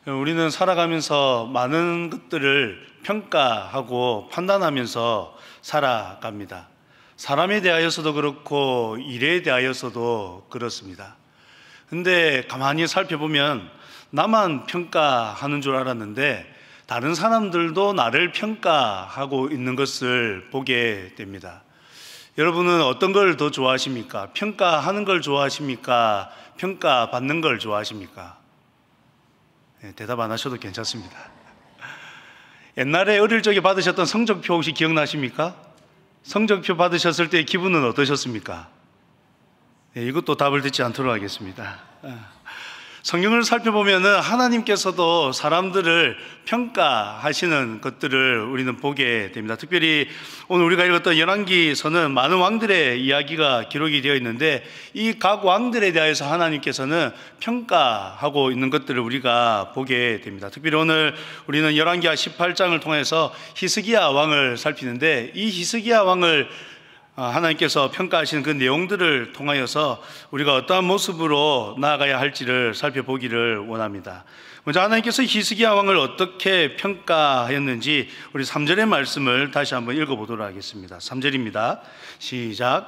우리는 살아가면서 많은 것들을 평가하고 판단하면서 살아갑니다. 사람에 대하여서도 그렇고 일에 대하여서도 그렇습니다. 근데 가만히 살펴보면 나만 평가하는 줄 알았는데 다른 사람들도 나를 평가하고 있는 것을 보게 됩니다. 여러분은 어떤 걸 더 좋아하십니까? 평가하는 걸 좋아하십니까? 평가받는 걸 좋아하십니까? 네, 대답 안 하셔도 괜찮습니다. 옛날에 어릴 적에 받으셨던 성적표 혹시 기억나십니까? 성적표 받으셨을 때 기분은 어떠셨습니까? 네, 이것도 답을 듣지 않도록 하겠습니다. 성경을 살펴보면은 하나님께서도 사람들을 평가하시는 것들을 우리는 보게 됩니다. 특별히 오늘 우리가 읽었던 열왕기서는 많은 왕들의 이야기가 기록이 되어 있는데 이 각 왕들에 대해서 하나님께서는 평가하고 있는 것들을 우리가 보게 됩니다. 특별히 오늘 우리는 열왕기하 18장을 통해서 히스기야 왕을 살피는데 이 히스기야 왕을 하나님께서 평가하시는 그 내용들을 통하여서 우리가 어떠한 모습으로 나아가야 할지를 살펴보기를 원합니다. 먼저 하나님께서 히스기야 왕을 어떻게 평가하였는지 우리 3절의 말씀을 다시 한번 읽어보도록 하겠습니다. 3절입니다. 시작.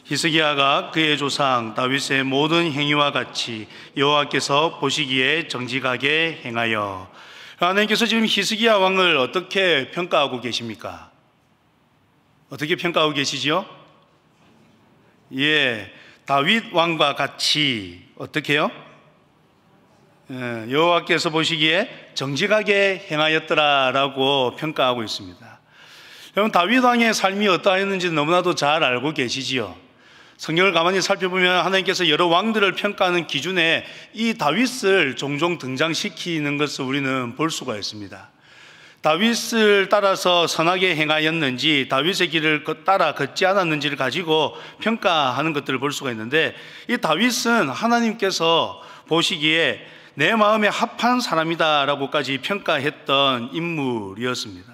히스기야가 그의 조상 다윗의 모든 행위와 같이 여호와께서 보시기에 정직하게 행하여. 하나님께서 지금 히스기야 왕을 어떻게 평가하고 계십니까? 어떻게 평가하고 계시지요? 예, 다윗 왕과 같이 어떻게 해요? 여호와께서 보시기에 정직하게 행하였더라라고 평가하고 있습니다. 여러분, 다윗 왕의 삶이 어떠했는지 너무나도 잘 알고 계시지요? 성경을 가만히 살펴보면 하나님께서 여러 왕들을 평가하는 기준에 이 다윗을 종종 등장시키는 것을 우리는 볼 수가 있습니다. 다윗을 따라서 선하게 행하였는지 다윗의 길을 따라 걷지 않았는지를 가지고 평가하는 것들을 볼 수가 있는데 이 다윗은 하나님께서 보시기에 내 마음에 합한 사람이다라고까지 평가했던 인물이었습니다.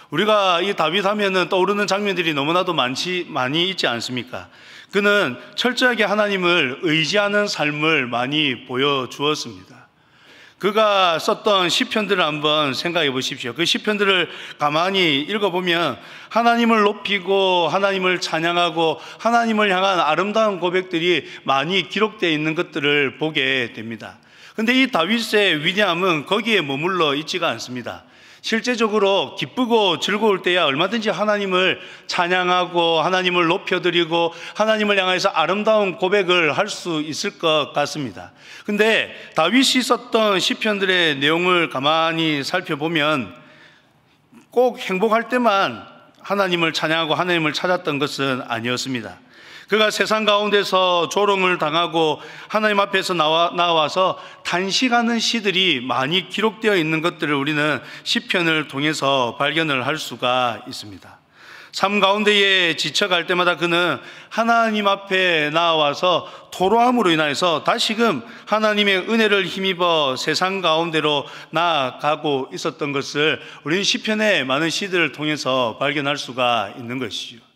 우리가 이 다윗 하면은 떠오르는 장면들이 너무나도 많이 있지 않습니까? 그는 철저하게 하나님을 의지하는 삶을 많이 보여주었습니다. 그가 썼던 시편들을 한번 생각해 보십시오. 그 시편들을 가만히 읽어보면 하나님을 높이고 하나님을 찬양하고 하나님을 향한 아름다운 고백들이 많이 기록되어 있는 것들을 보게 됩니다. 그런데 이 다윗의 위대함은 거기에 머물러 있지가 않습니다. 실제적으로 기쁘고 즐거울 때야 얼마든지 하나님을 찬양하고 하나님을 높여드리고 하나님을 향해서 아름다운 고백을 할 수 있을 것 같습니다. 근데 다윗이 썼던 시편들의 내용을 가만히 살펴보면 꼭 행복할 때만 하나님을 찬양하고 하나님을 찾았던 것은 아니었습니다. 그가 세상 가운데서 조롱을 당하고 하나님 앞에서 나와서 탄식하는 시들이 많이 기록되어 있는 것들을 우리는 시편을 통해서 발견을 할 수가 있습니다. 삶 가운데에 지쳐갈 때마다 그는 하나님 앞에 나와서 토로함으로 인하여서 다시금 하나님의 은혜를 힘입어 세상 가운데로 나아가고 있었던 것을 우리는 시편의 많은 시들을 통해서 발견할 수가 있는 것이죠.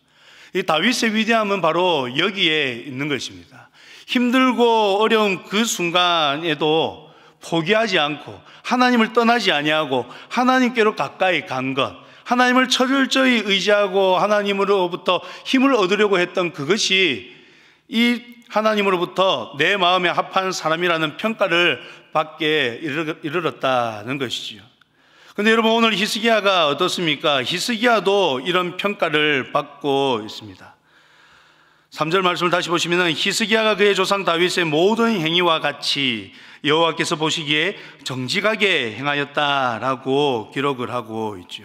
이 다윗의 위대함은 바로 여기에 있는 것입니다. 힘들고 어려운 그 순간에도 포기하지 않고 하나님을 떠나지 아니하고 하나님께로 가까이 간 것, 하나님을 철저히 의지하고 하나님으로부터 힘을 얻으려고 했던 그것이 이 하나님으로부터 내 마음에 합한 사람이라는 평가를 받게 이르렀다는 것이지요. 근데 여러분, 오늘 히스기야가 어떻습니까? 히스기야도 이런 평가를 받고 있습니다. 3절 말씀을 다시 보시면 히스기야가 그의 조상 다윗의 모든 행위와 같이 여호와께서 보시기에 정직하게 행하였다라고 기록을 하고 있죠.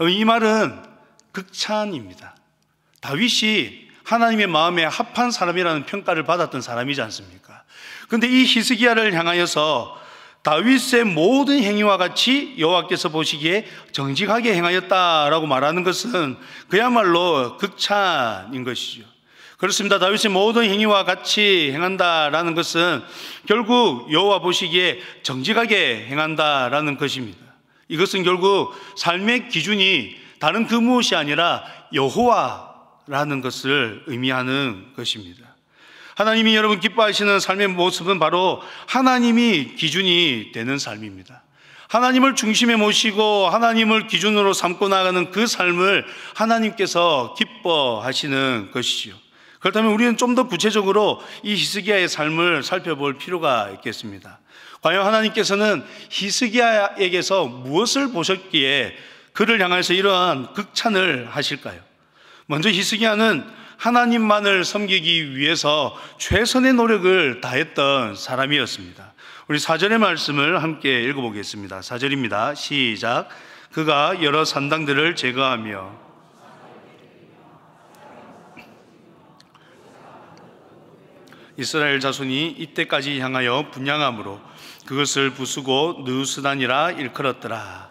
이 말은 극찬입니다. 다윗이 하나님의 마음에 합한 사람이라는 평가를 받았던 사람이지 않습니까? 그런데 이 히스기야를 향하여서 다윗의 모든 행위와 같이 여호와께서 보시기에 정직하게 행하였다라고 말하는 것은 그야말로 극찬인 것이죠. 그렇습니다. 다윗의 모든 행위와 같이 행한다라는 것은 결국 여호와 보시기에 정직하게 행한다라는 것입니다. 이것은 결국 삶의 기준이 다른 그 무엇이 아니라 여호와라는 것을 의미하는 것입니다. 하나님이 여러분 기뻐하시는 삶의 모습은 바로 하나님이 기준이 되는 삶입니다. 하나님을 중심에 모시고 하나님을 기준으로 삼고 나가는 그 삶을 하나님께서 기뻐하시는 것이지요. 그렇다면 우리는 좀 더 구체적으로 이 히스기야의 삶을 살펴볼 필요가 있겠습니다. 과연 하나님께서는 히스기야에게서 무엇을 보셨기에 그를 향해서 이러한 극찬을 하실까요? 먼저 히스기야는 하나님만을 섬기기 위해서 최선의 노력을 다했던 사람이었습니다. 우리 4절의 말씀을 함께 읽어보겠습니다. 4절입니다. 시작. 그가 여러 산당들을 제거하며 이스라엘 자손이 이때까지 향하여 분향함으로 그것을 부수고 느우스단이라 일컬었더라.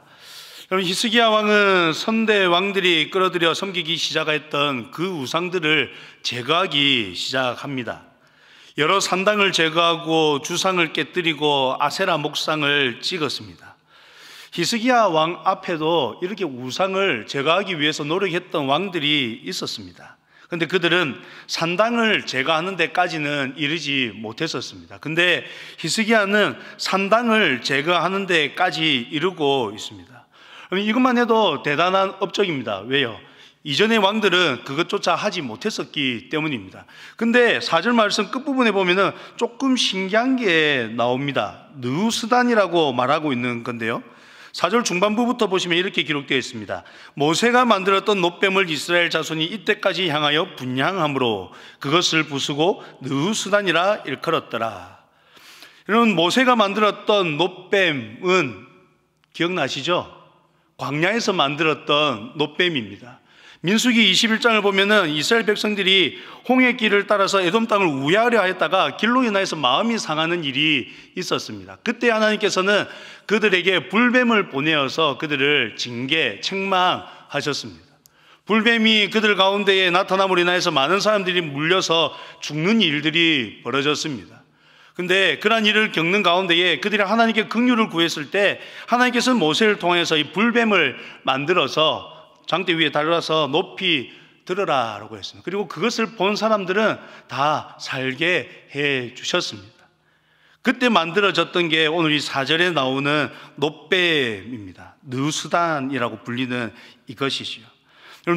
여러분, 히스기야 왕은 선대 왕들이 끌어들여 섬기기 시작했던 그 우상들을 제거하기 시작합니다. 여러 산당을 제거하고 주상을 깨뜨리고 아세라 목상을 찍었습니다. 히스기야 왕 앞에도 이렇게 우상을 제거하기 위해서 노력했던 왕들이 있었습니다. 그런데 그들은 산당을 제거하는 데까지는 이르지 못했었습니다. 근데 히스기야는 산당을 제거하는 데까지 이르고 있습니다. 이것만 해도 대단한 업적입니다. 왜요? 이전의 왕들은 그것조차 하지 못했었기 때문입니다. 근데 4절 말씀 끝부분에 보면은 조금 신기한 게 나옵니다. 느우스단이라고 말하고 있는 건데요. 4절 중반부부터 보시면 이렇게 기록되어 있습니다. 모세가 만들었던 놋뱀을 이스라엘 자손이 이때까지 향하여 분향함으로 그것을 부수고 느우스단이라 일컬었더라. 여러분, 모세가 만들었던 놋뱀은 기억나시죠? 광야에서 만들었던 놋뱀입니다. 민수기 21장을 보면은 이스라엘 백성들이 홍해길을 따라서 에돔 땅을 우회하려 했다가 길로 인하여서 마음이 상하는 일이 있었습니다. 그때 하나님께서는 그들에게 불뱀을 보내어서 그들을 징계, 책망하셨습니다. 불뱀이 그들 가운데에 나타남으로 인하여서 많은 사람들이 물려서 죽는 일들이 벌어졌습니다. 근데 그러한 일을 겪는 가운데에 그들이 하나님께 긍휼을 구했을 때 하나님께서는 모세를 통해서 이 불뱀을 만들어서 장대 위에 달아서 높이 들어라 라고 했습니다. 그리고 그것을 본 사람들은 다 살게 해 주셨습니다. 그때 만들어졌던 게 오늘 이 4절에 나오는 놋뱀입니다. 느우스단이라고 불리는 이것이지요.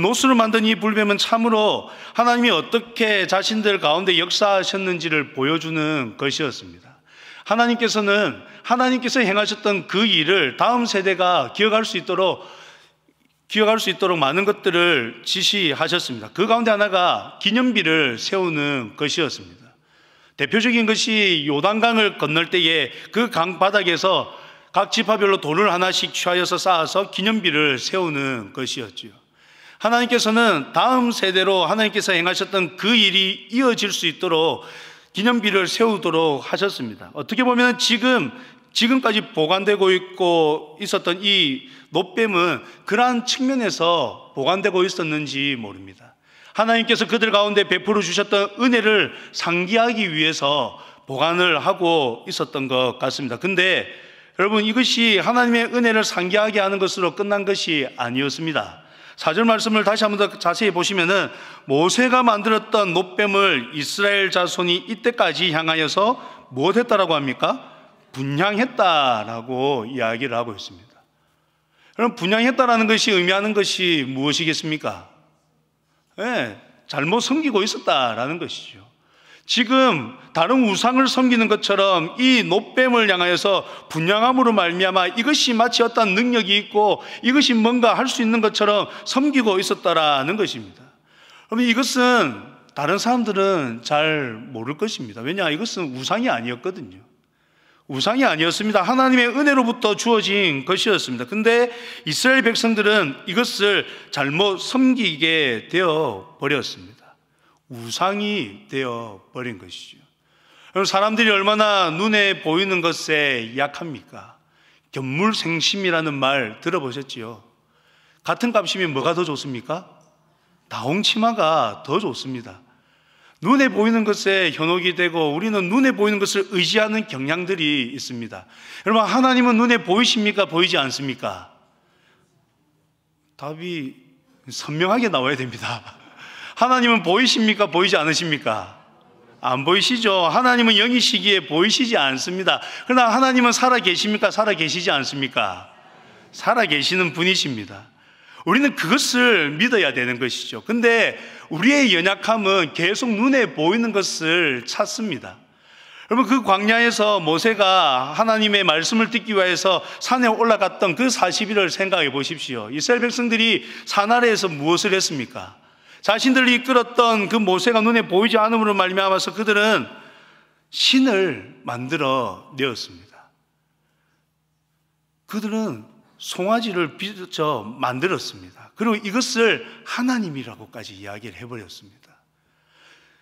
노수를 만든 이 불뱀은 참으로 하나님이 어떻게 자신들 가운데 역사하셨는지를 보여주는 것이었습니다. 하나님께서 행하셨던 그 일을 다음 세대가 기억할 수 있도록 많은 것들을 지시하셨습니다. 그 가운데 하나가 기념비를 세우는 것이었습니다. 대표적인 것이 요단강을 건널 때에 그 강 바닥에서 각 지파별로 돌을 하나씩 취하여서 쌓아서 기념비를 세우는 것이었지요. 하나님께서는 다음 세대로 하나님께서 행하셨던 그 일이 이어질 수 있도록 기념비를 세우도록 하셨습니다. 어떻게 보면 지금까지 보관되고 있었던 이 놋뱀은 그러한 측면에서 보관되고 있었는지 모릅니다. 하나님께서 그들 가운데 베풀어 주셨던 은혜를 상기하기 위해서 보관을 하고 있었던 것 같습니다. 근데 여러분, 이것이 하나님의 은혜를 상기하게 하는 것으로 끝난 것이 아니었습니다. 4절 말씀을 다시 한번 더 자세히 보시면은 모세가 만들었던 놋뱀을 이스라엘 자손이 이때까지 향하여서 무엇했다라고 합니까? 분향했다라고 이야기를 하고 있습니다. 그럼 분향했다라는 것이 의미하는 것이 무엇이겠습니까? 네, 잘못 섬기고 있었다라는 것이죠. 지금 다른 우상을 섬기는 것처럼 이 놋뱀을 향하여서 분향함으로 말미암아 이것이 마치 어떤 능력이 있고 이것이 뭔가 할 수 있는 것처럼 섬기고 있었다라는 것입니다. 그러면 이것은 다른 사람들은 잘 모를 것입니다. 왜냐, 이것은 우상이 아니었거든요. 우상이 아니었습니다. 하나님의 은혜로부터 주어진 것이었습니다. 근데 이스라엘 백성들은 이것을 잘못 섬기게 되어 버렸습니다. 우상이 되어 버린 것이죠. 사람들이 얼마나 눈에 보이는 것에 약합니까? 견물생심이라는 말 들어보셨지요? 같은 값이면 뭐가 더 좋습니까? 다홍치마가 더 좋습니다. 눈에 보이는 것에 현혹이 되고 우리는 눈에 보이는 것을 의지하는 경향들이 있습니다. 여러분, 하나님은 눈에 보이십니까? 보이지 않습니까? 답이 선명하게 나와야 됩니다. 하나님은 보이십니까? 보이지 않으십니까? 안 보이시죠? 하나님은 영이시기에 보이시지 않습니다. 그러나 하나님은 살아 계십니까? 살아 계시지 않습니까? 살아 계시는 분이십니다. 우리는 그것을 믿어야 되는 것이죠. 근데 우리의 연약함은 계속 눈에 보이는 것을 찾습니다. 여러분, 그 광야에서 모세가 하나님의 말씀을 듣기 위해서 산에 올라갔던 그 40일을 생각해 보십시오. 이스라엘 백성들이 산 아래에서 무엇을 했습니까? 자신들을 이끌었던 그 모세가 눈에 보이지 않음으로 말미암아서 그들은 신을 만들어 내었습니다. 그들은 송아지를 빚어 만들었습니다. 그리고 이것을 하나님이라고까지 이야기를 해버렸습니다.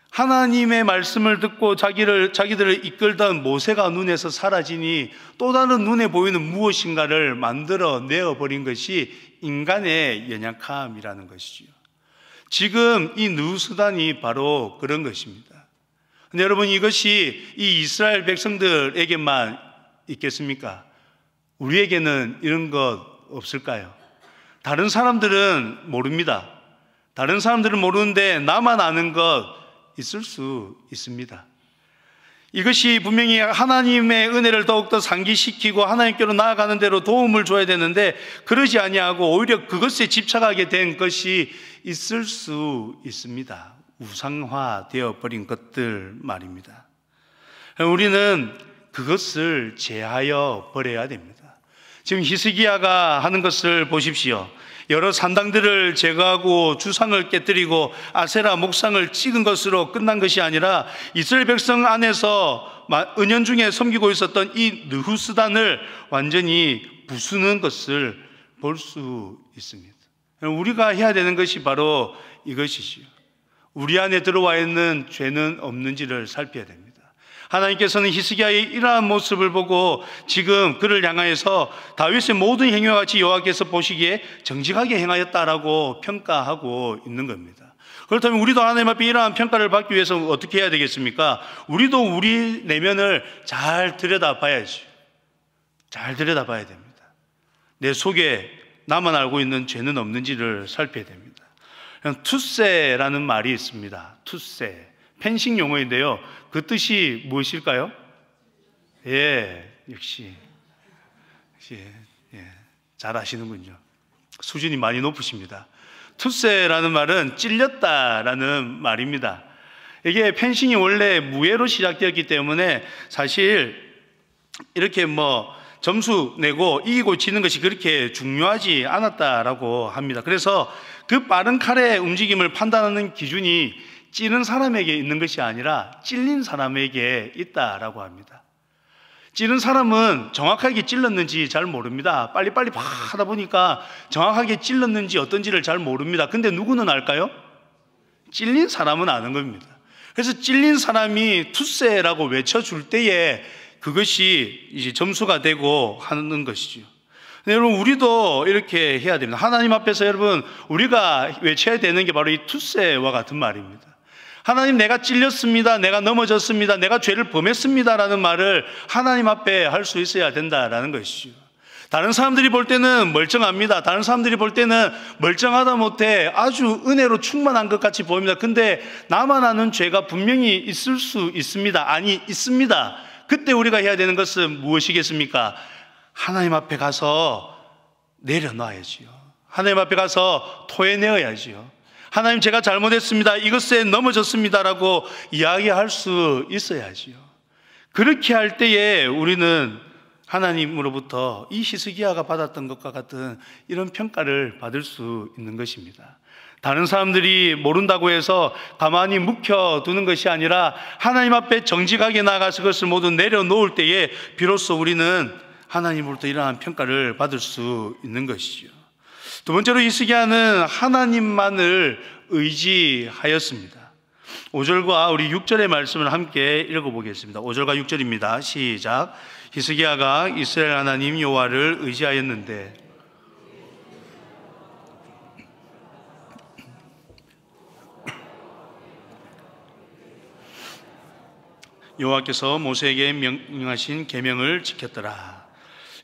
하나님의 말씀을 듣고 자기들을 이끌던 모세가 눈에서 사라지니 또 다른 눈에 보이는 무엇인가를 만들어 내어버린 것이 인간의 연약함이라는 것이지요. 지금 이 느후수단이 바로 그런 것입니다. 근데 여러분, 이것이 이 이스라엘 백성들에게만 있겠습니까? 우리에게는 이런 것 없을까요? 다른 사람들은 모릅니다. 다른 사람들은 모르는데 나만 아는 것 있을 수 있습니다. 이것이 분명히 하나님의 은혜를 더욱더 상기시키고 하나님께로 나아가는 대로 도움을 줘야 되는데 그러지 아니하고 오히려 그것에 집착하게 된 것이 있을 수 있습니다. 우상화되어 버린 것들 말입니다. 우리는 그것을 제하여 버려야 됩니다. 지금 히스기야가 하는 것을 보십시오. 여러 산당들을 제거하고 주상을 깨뜨리고 아세라 목상을 찍은 것으로 끝난 것이 아니라 이스라엘 백성 안에서 은연중에 섬기고 있었던 이 느후스단을 완전히 부수는 것을 볼 수 있습니다. 우리가 해야 되는 것이 바로 이것이지요. 우리 안에 들어와 있는 죄는 없는지를 살펴야 됩니다. 하나님께서는 히스기야의 이러한 모습을 보고 지금 그를 향하여서 다윗의 모든 행위와 같이 여호와께서 보시기에 정직하게 행하였다라고 평가하고 있는 겁니다. 그렇다면 우리도 하나님 앞에 이러한 평가를 받기 위해서 어떻게 해야 되겠습니까? 우리도 우리 내면을 잘 들여다봐야지. 잘 들여다봐야 됩니다. 내 속에 나만 알고 있는 죄는 없는지를 살펴야 됩니다. 투세라는 말이 있습니다. 투세. 펜싱 용어인데요. 그 뜻이 무엇일까요? 역시 잘 아시는군요. 수준이 많이 높으십니다. 투세라는 말은 찔렸다라는 말입니다. 이게 펜싱이 원래 무예로 시작되었기 때문에 사실 이렇게 점수 내고 이기고 지는 것이 그렇게 중요하지 않았다라고 합니다. 그래서 그 빠른 칼의 움직임을 판단하는 기준이 찌는 사람에게 있는 것이 아니라 찔린 사람에게 있다라고 합니다. 찌는 사람은 정확하게 찔렀는지 잘 모릅니다. 빨리빨리 하다 보니까 정확하게 찔렀는지 어떤지를 잘 모릅니다. 근데 누구는 알까요? 찔린 사람은 아는 겁니다. 그래서 찔린 사람이 투세라고 외쳐줄 때에 그것이 이제 점수가 되고 하는 것이죠. 여러분, 우리도 이렇게 해야 됩니다. 하나님 앞에서 여러분, 우리가 외쳐야 되는 게 바로 이 투세와 같은 말입니다. 하나님, 내가 찔렸습니다. 내가 넘어졌습니다. 내가 죄를 범했습니다. 라는 말을 하나님 앞에 할 수 있어야 된다라는 것이죠. 다른 사람들이 볼 때는 멀쩡합니다. 다른 사람들이 볼 때는 멀쩡하다 못해 아주 은혜로 충만한 것 같이 보입니다. 근데 나만 아는 죄가 분명히 있을 수 있습니다. 아니, 있습니다. 그때 우리가 해야 되는 것은 무엇이겠습니까? 하나님 앞에 가서 내려놔야지요. 하나님 앞에 가서 토해내어야지요. 하나님, 제가 잘못했습니다. 이것에 넘어졌습니다라고 이야기할 수 있어야지요. 그렇게 할 때에 우리는 하나님으로부터 이 히스기야가 받았던 것과 같은 이런 평가를 받을 수 있는 것입니다. 다른 사람들이 모른다고 해서 가만히 묵혀두는 것이 아니라 하나님 앞에 정직하게 나가서 그것을 모두 내려놓을 때에 비로소 우리는 하나님으로부터 이러한 평가를 받을 수 있는 것이죠. 두 번째로 히스기야는 하나님만을 의지하였습니다. 5절과 우리 6절의 말씀을 함께 읽어보겠습니다. 5절과 6절입니다. 시작. 히스기야가 이스라엘 하나님 여호와를 의지하였는데 여호와께서 모세에게 명령하신 계명을 지켰더라.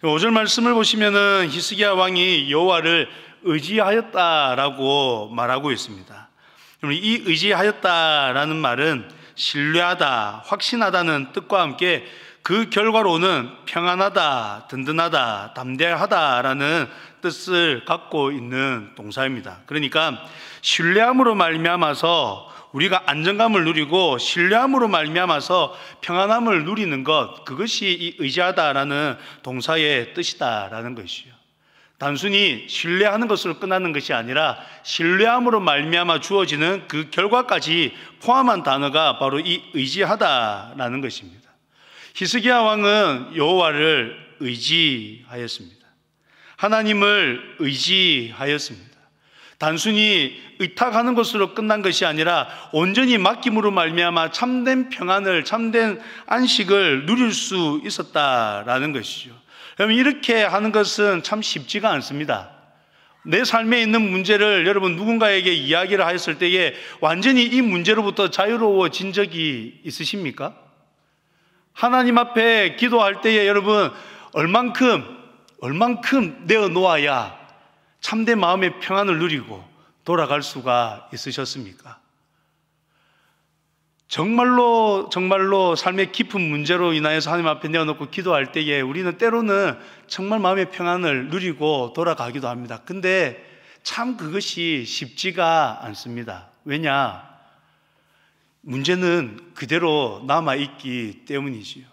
5절 말씀을 보시면은 히스기야 왕이 여호와를 의지하였다라고 말하고 있습니다. 이 의지하였다라는 말은 신뢰하다, 확신하다는 뜻과 함께 그 결과로는 평안하다, 든든하다, 담대하다라는 뜻을 갖고 있는 동사입니다. 그러니까 신뢰함으로 말미암아서 우리가 안정감을 누리고 신뢰함으로 말미암아서 평안함을 누리는 것, 그것이 이 의지하다라는 동사의 뜻이다라는 것이요. 단순히 신뢰하는 것으로 끝나는 것이 아니라 신뢰함으로 말미암아 주어지는 그 결과까지 포함한 단어가 바로 이 의지하다라는 것입니다. 히스기야 왕은 여호와를 의지하였습니다. 하나님을 의지하였습니다. 단순히 의탁하는 것으로 끝난 것이 아니라 온전히 맡김으로 말미암아 참된 평안을, 참된 안식을 누릴 수 있었다라는 것이죠. 여러분, 이렇게 하는 것은 참 쉽지가 않습니다. 내 삶에 있는 문제를 여러분 누군가에게 이야기를 하였을 때에 완전히 이 문제로부터 자유로워진 적이 있으십니까? 하나님 앞에 기도할 때에 여러분 얼만큼 내어놓아야 참된 마음의 평안을 누리고 돌아갈 수가 있으셨습니까? 정말로 삶의 깊은 문제로 인하여서 하나님 앞에 내어놓고 기도할 때에 우리는 때로는 정말 마음의 평안을 누리고 돌아가기도 합니다. 근데 참 그것이 쉽지가 않습니다. 왜냐? 문제는 그대로 남아있기 때문이지요.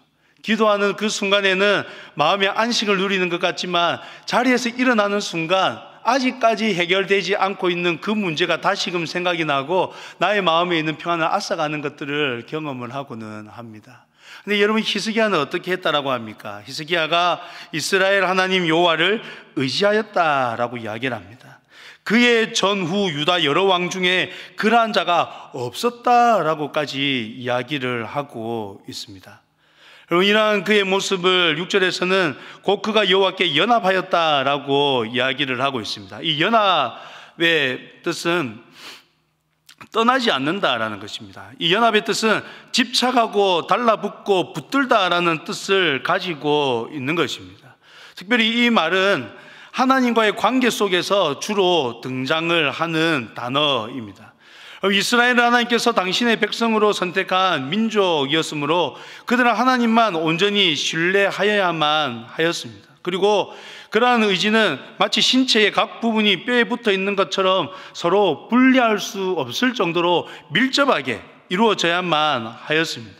기도하는 그 순간에는 마음의 안식을 누리는 것 같지만 자리에서 일어나는 순간 아직까지 해결되지 않고 있는 그 문제가 다시금 생각이 나고 나의 마음에 있는 평안을 앗아가는 것들을 경험을 하고는 합니다. 근데 여러분, 히스기야는 어떻게 했다라고 합니까? 히스기야가 이스라엘 하나님 여호와를 의지하였다라고 이야기를 합니다. 그의 전후 유다 여러 왕 중에 그러한 자가 없었다라고까지 이야기를 하고 있습니다. 여러분, 이러한 그의 모습을 6절에서는 곧 그가 여호와께 연합하였다라고 이야기를 하고 있습니다. 이 연합의 뜻은 떠나지 않는다라는 것입니다. 이 연합의 뜻은 집착하고 달라붙고 붙들다라는 뜻을 가지고 있는 것입니다. 특별히 이 말은 하나님과의 관계 속에서 주로 등장을 하는 단어입니다. 이스라엘 하나님께서 당신의 백성으로 선택한 민족이었으므로 그들은 하나님만 온전히 신뢰하여야만 하였습니다. 그리고 그러한 의지는 마치 신체의 각 부분이 뼈에 붙어 있는 것처럼 서로 분리할 수 없을 정도로 밀접하게 이루어져야만 하였습니다.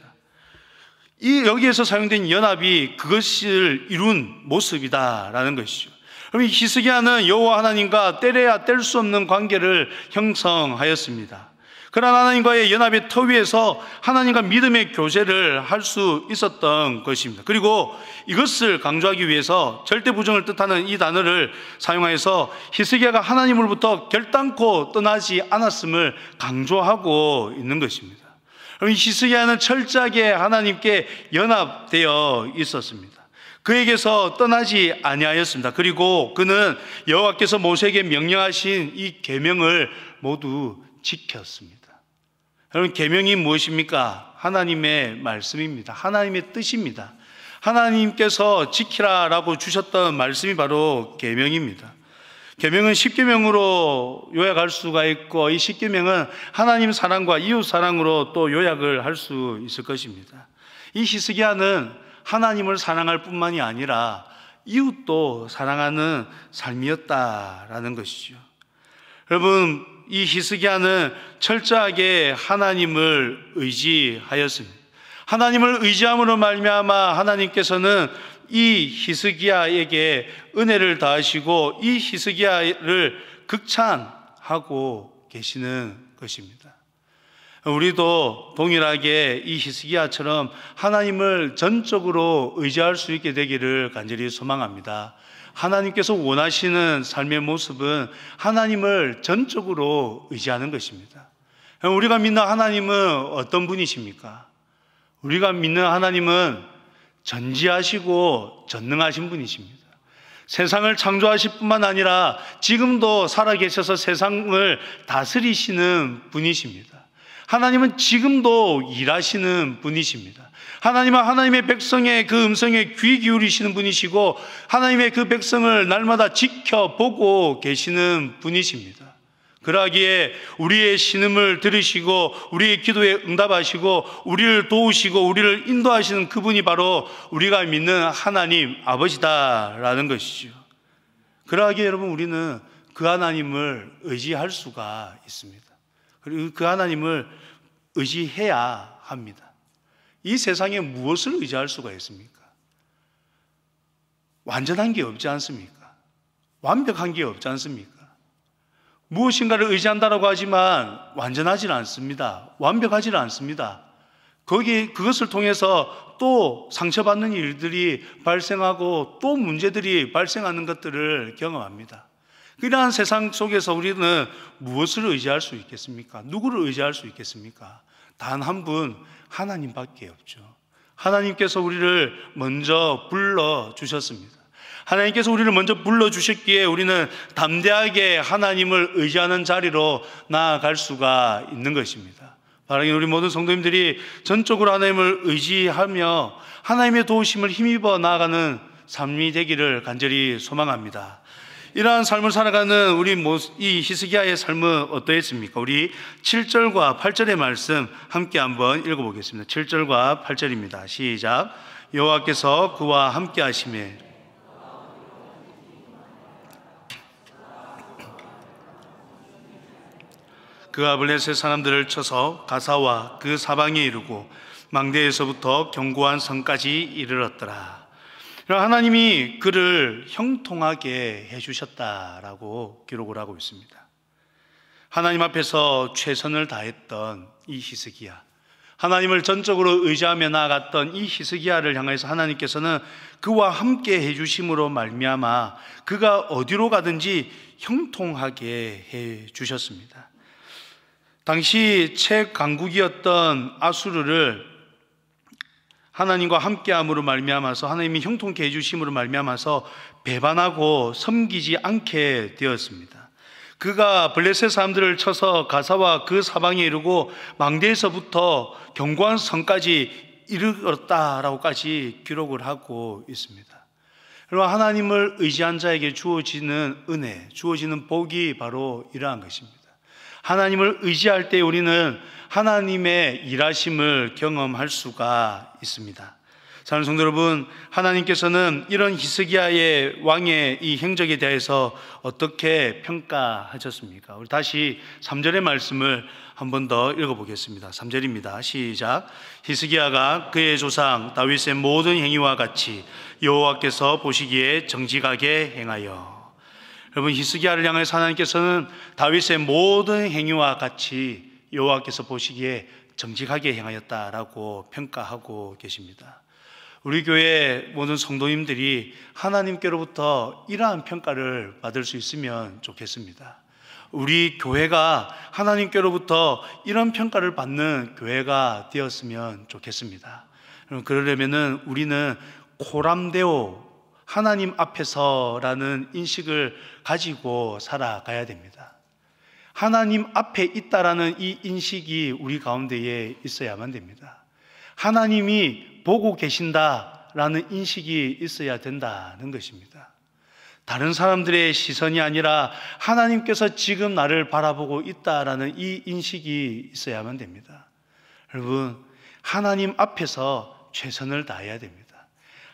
여기에서 사용된 연합이 그것을 이룬 모습이다라는 것이죠. 그럼 히스기야는 여호와 하나님과 떼려야 뗄 수 없는 관계를 형성하였습니다. 그러나 하나님과의 연합의 터 위에서 하나님과 믿음의 교제를 할 수 있었던 것입니다. 그리고 이것을 강조하기 위해서 절대 부정을 뜻하는 이 단어를 사용하여서 히스기야가 하나님으로부터 결단코 떠나지 않았음을 강조하고 있는 것입니다. 히스기야는 철저하게 하나님께 연합되어 있었습니다. 그에게서 떠나지 아니하였습니다. 그리고 그는 여호와께서 모세에게 명령하신 이 계명을 모두 지켰습니다. 여러분, 계명이 무엇입니까? 하나님의 말씀입니다. 하나님의 뜻입니다. 하나님께서 지키라라고 주셨던 말씀이 바로 계명입니다. 계명은 10계명으로 요약할 수가 있고 이 10계명은 하나님 사랑과 이웃 사랑으로 또 요약을 할 수 있을 것입니다. 이 히스기야는 하나님을 사랑할 뿐만이 아니라 이웃도 사랑하는 삶이었다라는 것이죠. 여러분, 이 히스기야는 철저하게 하나님을 의지하였습니다. 하나님을 의지함으로 말미암아 하나님께서는 이 히스기야에게 은혜를 더하시고 이 히스기야를 극찬하고 계시는 것입니다. 우리도 동일하게 이 히스기야처럼 하나님을 전적으로 의지할 수 있게 되기를 간절히 소망합니다. 하나님께서 원하시는 삶의 모습은 하나님을 전적으로 의지하는 것입니다. 우리가 믿는 하나님은 어떤 분이십니까? 우리가 믿는 하나님은 전지하시고 전능하신 분이십니다. 세상을 창조하실 뿐만 아니라 지금도 살아계셔서 세상을 다스리시는 분이십니다. 하나님은 지금도 일하시는 분이십니다. 하나님은 하나님의 백성의 그 음성에 귀 기울이시는 분이시고 하나님의 그 백성을 날마다 지켜보고 계시는 분이십니다. 그러하기에 우리의 신음을 들으시고 우리의 기도에 응답하시고 우리를 도우시고 우리를 인도하시는 그분이 바로 우리가 믿는 하나님 아버지다라는 것이죠. 그러하기에 여러분, 우리는 그 하나님을 의지할 수가 있습니다. 그리고 그 하나님을 의지해야 합니다. 이 세상에 무엇을 의지할 수가 있습니까? 완전한 게 없지 않습니까? 완벽한 게 없지 않습니까? 무엇인가를 의지한다라고 하지만 완전하지는 않습니다. 완벽하지는 않습니다. 그것을 통해서 또 상처받는 일들이 발생하고 또 문제들이 발생하는 것들을 경험합니다. 이러한 세상 속에서 우리는 무엇을 의지할 수 있겠습니까? 누구를 의지할 수 있겠습니까? 단 한 분, 하나님밖에 없죠. 하나님께서 우리를 먼저 불러주셨습니다. 하나님께서 우리를 먼저 불러주셨기에 우리는 담대하게 하나님을 의지하는 자리로 나아갈 수가 있는 것입니다. 바라긴 우리 모든 성도님들이 전적으로 하나님을 의지하며 하나님의 도우심을 힘입어 나아가는 삶이 되기를 간절히 소망합니다. 이러한 삶을 살아가는 이 히스기야의 삶은 어떠했습니까? 우리 7절과 8절의 말씀 함께 한번 읽어보겠습니다. 7절과 8절입니다. 시작. 여호와께서 그와 함께 하심에 그가 블레셋 사람들을 쳐서 가사와 그 사방에 이르고 망대에서부터 견고한 성까지 이르렀더라. 하나님이 그를 형통하게 해주셨다라고 기록을 하고 있습니다. 하나님 앞에서 최선을 다했던 이 히스기야, 하나님을 전적으로 의지하며 나아갔던 이 히스기야를 향해서 하나님께서는 그와 함께 해주심으로 말미암아 그가 어디로 가든지 형통하게 해주셨습니다. 당시 최강국이었던 아수르를 하나님과 함께함으로 말미암아서 하나님이 형통케 해주심으로 말미암아서 배반하고 섬기지 않게 되었습니다. 그가 블레셋 사람들을 쳐서 가사와 그 사방에 이르고 망대에서부터 견고한 성까지 이르렀다라고까지 기록을 하고 있습니다. 여러분, 하나님을 의지한 자에게 주어지는 은혜, 주어지는 복이 바로 이러한 것입니다. 하나님을 의지할 때 우리는 하나님의 일하심을 경험할 수가 있습니다. 사랑하는 성도 여러분, 하나님께서는 이런 히스기야의 왕의 이 행적에 대해서 어떻게 평가하셨습니까? 우리 다시 3절의 말씀을 한 번 더 읽어보겠습니다. 3절입니다. 시작. 히스기야가 그의 조상 다윗의 모든 행위와 같이 여호와께서 보시기에 정직하게 행하여. 여러분, 히스기야를 향해서 하나님께서는 다윗의 모든 행위와 같이 여호와께서 보시기에 정직하게 행하였다라고 평가하고 계십니다. 우리 교회 모든 성도님들이 하나님께로부터 이러한 평가를 받을 수 있으면 좋겠습니다. 우리 교회가 하나님께로부터 이런 평가를 받는 교회가 되었으면 좋겠습니다. 그러려면 우리는 코람데오, 하나님 앞에서라는 인식을 가지고 살아가야 됩니다. 하나님 앞에 있다라는 이 인식이 우리 가운데에 있어야만 됩니다. 하나님이 보고 계신다라는 인식이 있어야 된다는 것입니다. 다른 사람들의 시선이 아니라 하나님께서 지금 나를 바라보고 있다라는 이 인식이 있어야만 됩니다. 여러분, 하나님 앞에서 최선을 다해야 됩니다.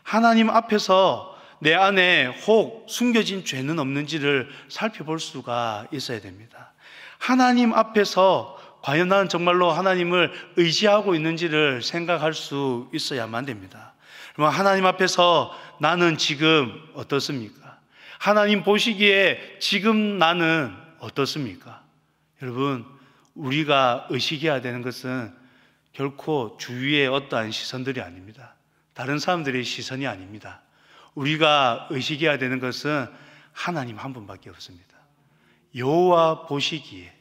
하나님 앞에서 내 안에 혹 숨겨진 죄는 없는지를 살펴볼 수가 있어야 됩니다. 하나님 앞에서 과연 나는 정말로 하나님을 의지하고 있는지를 생각할 수 있어야만 됩니다. 그러면 하나님 앞에서 나는 지금 어떻습니까? 하나님 보시기에 지금 나는 어떻습니까? 여러분, 우리가 의식해야 되는 것은 결코 주위의 어떠한 시선들이 아닙니다. 다른 사람들의 시선이 아닙니다. 우리가 의식해야 되는 것은 하나님 한 분밖에 없습니다. 여호와 보시기에,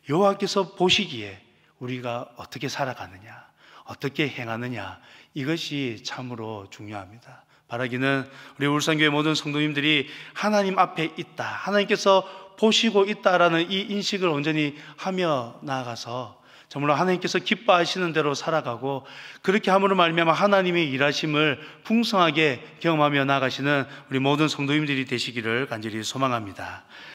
여호와께서 보시기에 우리가 어떻게 살아가느냐, 어떻게 행하느냐, 이것이 참으로 중요합니다. 바라기는 우리 울산교회 모든 성도님들이 하나님 앞에 있다, 하나님께서 보시고 있다라는 이 인식을 온전히 하며 나아가서 정말로 하나님께서 기뻐하시는 대로 살아가고, 그렇게 함으로 말미암아 하나님의 일하심을 풍성하게 경험하며 나아가시는 우리 모든 성도님들이 되시기를 간절히 소망합니다.